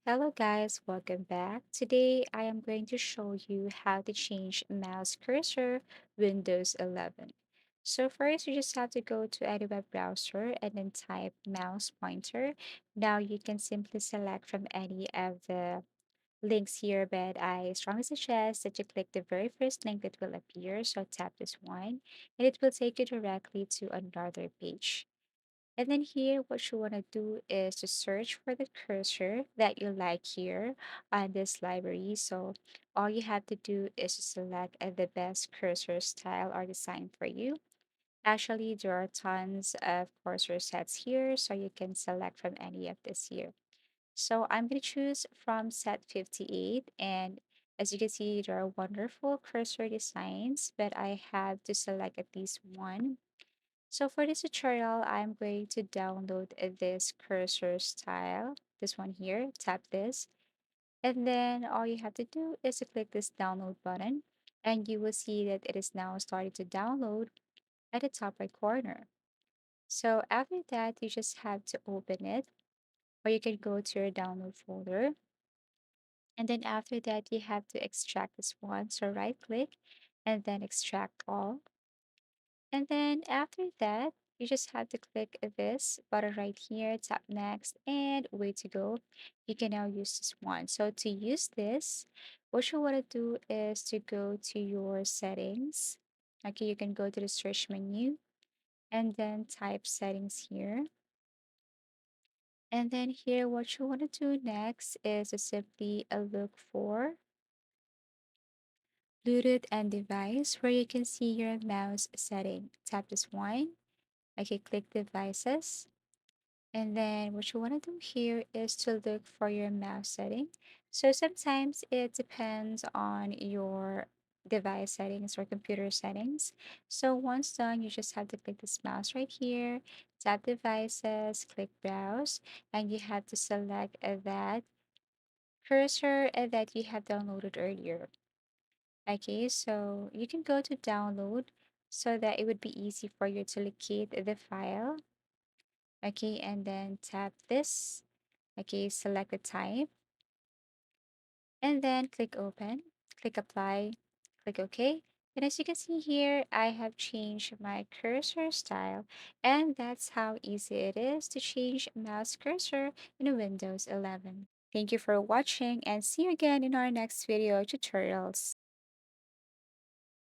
Hello guys, welcome back. Today I am going to show you how to change mouse cursor Windows 11. So first you just have to go to any web browser and then type mouse pointer. Now you can simply select from any of the links here, but I strongly suggest that you click the very first link that will appear. So tap this one and it will take you directly to another page. And then here, what you want to do is to search for the cursor that you like here on this library. So all you have to do is to select the best cursor style or design for you. Actually, there are tons of cursor sets here, so you can select from any of this here. So I'm going to choose from set 58, and as you can see, there are wonderful cursor designs, but I have to select at least one. So for this tutorial, I'm going to download this cursor style, this one here, tap this, and then all you have to do is to click this download button, and you will see that it is now starting to download at the top right corner. So after that, you just have to open it, or you can go to your download folder, and then after that, you have to extract this one. So right click, and then extract all. And then after that, you just have to click this button right here, tap next, and way to go. You can now use this one. So to use this, what you want to do is to go to your settings. Okay, you can go to the search menu and then type settings here. And then here, what you want to do next is to simply look for Bluetooth and device where you can see your mouse setting. Tap this one. Okay, click devices. And then what you want to do here is to look for your mouse setting. So sometimes it depends on your device settings or computer settings. So once done, you just have to click this mouse right here, tap devices, click browse, and you have to select that cursor that you have downloaded earlier. Okay, so you can go to download so that it would be easy for you to locate the file. Okay, and then tap this. Okay, select the type and then click open, click apply, click OK. And as you can see here, I have changed my cursor style, and that's how easy it is to change mouse cursor in Windows 11. Thank you for watching and see you again in our next video tutorials.